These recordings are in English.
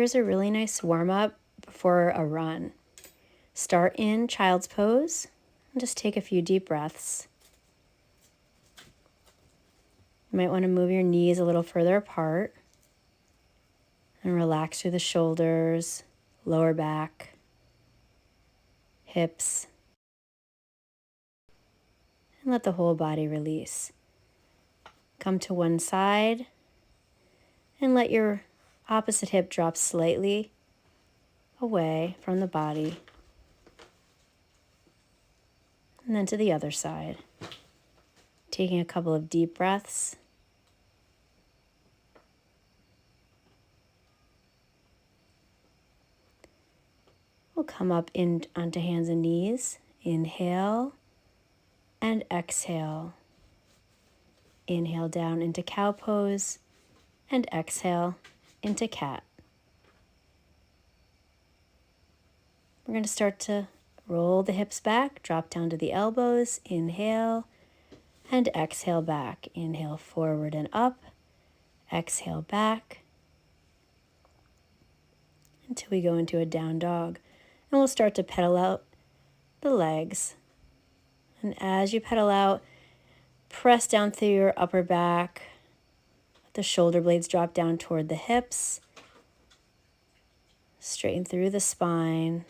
Here's a really nice warm-up before a run. Start in child's pose and just take a few deep breaths. You might want to move your knees a little further apart and relax through the shoulders, lower back, hips, and let the whole body release. Come to one side and let your opposite hip drop slightly away from the body. And then to the other side. Taking a couple of deep breaths. We'll come up in onto hands and knees. Inhale and exhale. Inhale down into cow pose and exhale into cat. We're going to start to roll the hips back, drop down to the elbows. Inhale and exhale back. Inhale forward and up. Exhale back until we go into a down dog. And we'll start to pedal out the legs. And as you pedal out, press down through your upper back. Let the shoulder blades drop down toward the hips. Straighten through the spine.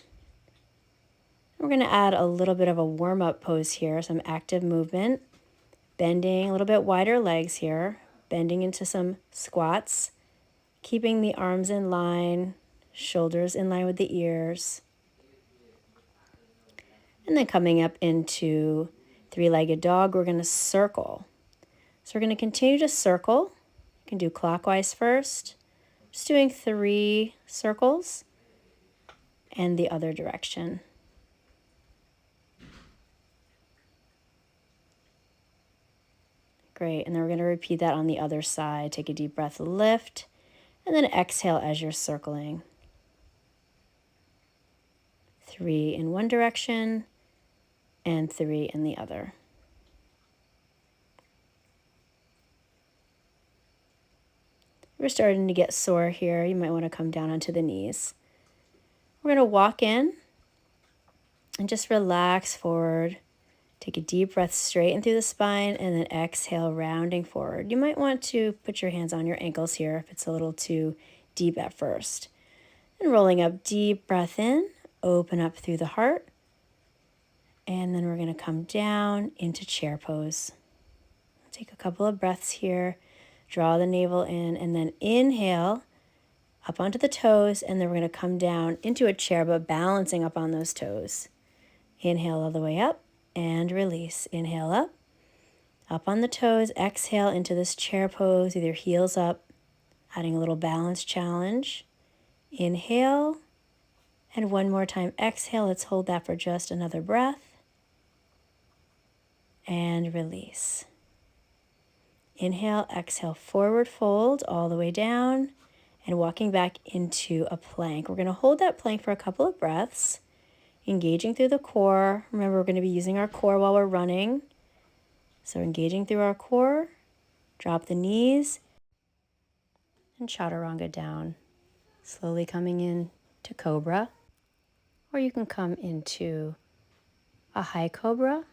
We're going to add a little bit of a warm-up pose here, some active movement. Bending a little bit wider legs here. Bending into some squats. Keeping the arms in line, shoulders in line with the ears. And then coming up into three-legged dog, we're going to circle. So we're going to continue to circle. You can do clockwise first. Just doing 3 circles and the other direction. Great, and then we're going to repeat that on the other side. Take a deep breath, lift, and then exhale as you're circling. 3 in one direction and 3 in the other. We're starting to get sore here. You might want to come down onto the knees. We're going to walk in and just relax forward. Take a deep breath straight in through the spine and then exhale, rounding forward. You might want to put your hands on your ankles here if it's a little too deep at first. And rolling up, deep breath in, open up through the heart. And then we're going to come down into chair pose. Take a couple of breaths here. Draw the navel in and then inhale up onto the toes. And then we're going to come down into a chair, but balancing up on those toes. Inhale all the way up and release. Inhale up on the toes. Exhale into this chair pose with your heels up, adding a little balance challenge. Inhale. And one more time, exhale. Let's hold that for just another breath. And release. Inhale, exhale, forward fold all the way down and walking back into a plank. We're going to hold that plank for a couple of breaths, engaging through the core. Remember, we're going to be using our core while we're running. So engaging through our core, drop the knees, and chaturanga down. Slowly coming in to cobra, or you can come into a high cobra.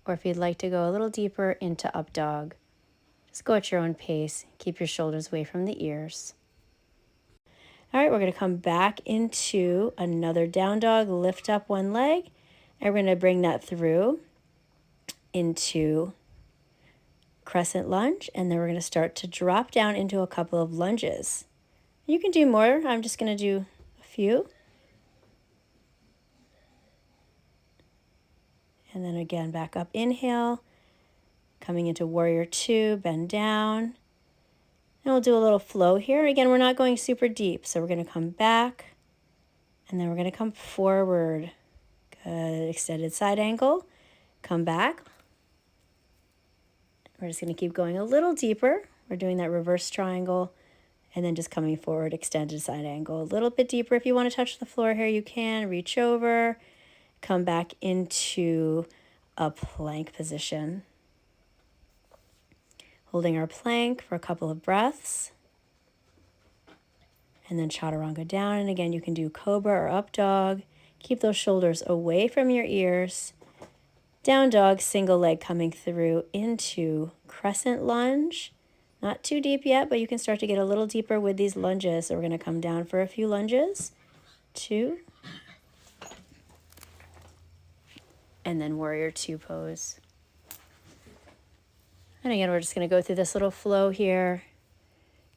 Or if you'd like to go a little deeper into up dog, just go at your own pace. Keep your shoulders away from the ears. All right, we're going to come back into another down dog. Lift up one leg, and we're going to bring that through into crescent lunge, and then we're going to start to drop down into a couple of lunges. You can do more. I'm just going to do a few. And then again, back up, inhale, coming into warrior 2, bend down. And we'll do a little flow here. Again, we're not going super deep, so we're going to come back, and then we're going to come forward. Good, extended side angle, come back. We're just going to keep going a little deeper. We're doing that reverse triangle, and then just coming forward, extended side angle. A little bit deeper. If you want to touch the floor here, you can. Reach over. Come back into a plank position. Holding our plank for a couple of breaths. And then chaturanga down. And again, you can do cobra or up dog. Keep those shoulders away from your ears. Down dog, single leg coming through into crescent lunge. Not too deep yet, but you can start to get a little deeper with these lunges. So we're going to come down for a few lunges. 2. And then warrior 2 pose. And again, we're just going to go through this little flow here.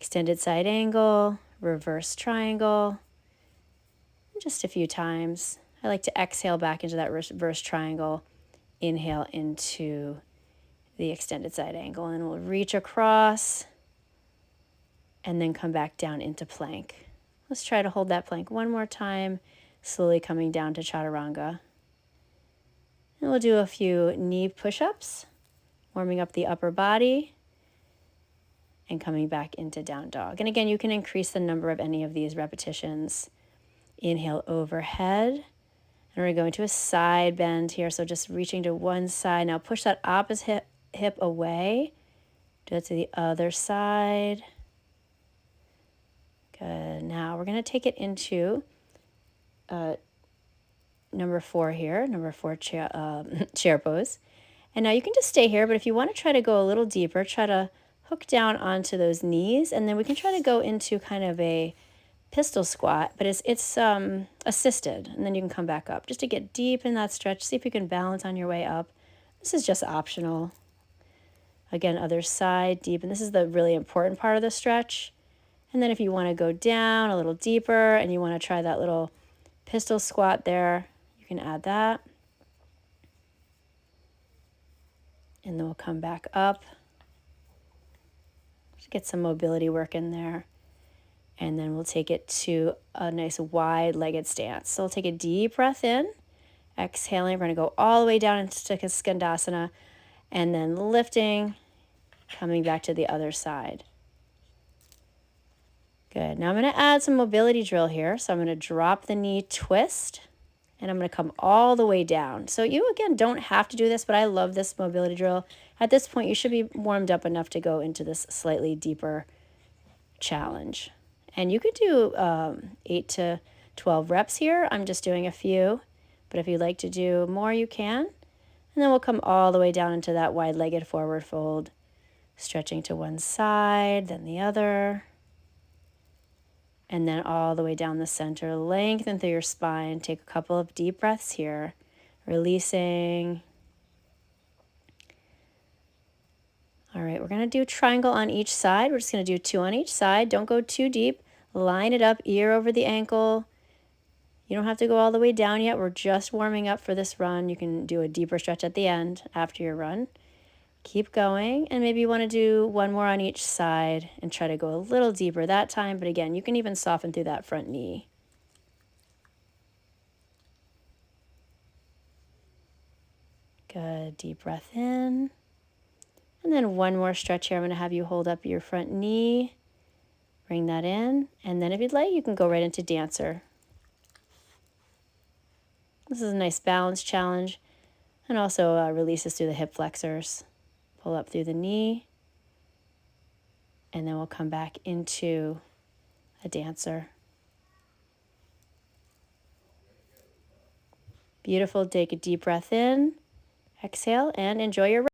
Extended side angle, reverse triangle. Just a few times. I like to exhale back into that reverse triangle. Inhale into the extended side angle, and we'll reach across and then come back down into plank. Let's try to hold that plank one more time, slowly coming down to chaturanga. And we'll do a few knee push-ups, warming up the upper body and coming back into down dog. And again, you can increase the number of any of these repetitions. Inhale overhead. And we're going to a side bend here. So just reaching to one side. Now push that opposite hip away. Do it to the other side. Good. Now we're going to take it into number 4 here. Number 4 chair pose. And now you can just stay here. But if you want to try to go a little deeper, try to hook down onto those knees. And then we can try to go into kind of a pistol squat, but it's assisted, and then you can come back up just to get deep in that stretch. See if you can balance on your way up. This is just optional. Again, other side, deep, and this is the really important part of the stretch. And then if you want to go down a little deeper and you want to try that little pistol squat there, you can add that. And then we'll come back up. Just get some mobility work in there. And then we'll take it to a nice wide-legged stance. So we'll take a deep breath in, exhaling. We're going to go all the way down into Skandasana, and then lifting, coming back to the other side. Good. Now I'm going to add some mobility drill here. So I'm going to drop the knee, twist, and I'm going to come all the way down. So you, again, don't have to do this, but I love this mobility drill. At this point, you should be warmed up enough to go into this slightly deeper challenge. And you could do 8 to 12 reps here. I'm just doing a few. But if you'd like to do more, you can. And then we'll come all the way down into that wide-legged forward fold. Stretching to one side, then the other. And then all the way down the center. Lengthen through your spine. Take a couple of deep breaths here. Releasing. All right, we're going to do triangle on each side. We're just going to do 2 on each side. Don't go too deep. Line it up, ear over the ankle. You don't have to go all the way down yet. We're just warming up for this run. You can do a deeper stretch at the end after your run. Keep going, and maybe you want to do 1 more on each side and try to go a little deeper that time. But again, you can even soften through that front knee. Good, deep breath in. And then 1 more stretch here. I'm going to have you hold up your front knee. Bring that in. And then if you'd like, you can go right into dancer. This is a nice balance challenge. And also releases through the hip flexors. Pull up through the knee. And then we'll come back into a dancer. Beautiful. Take a deep breath in. Exhale and enjoy your rest.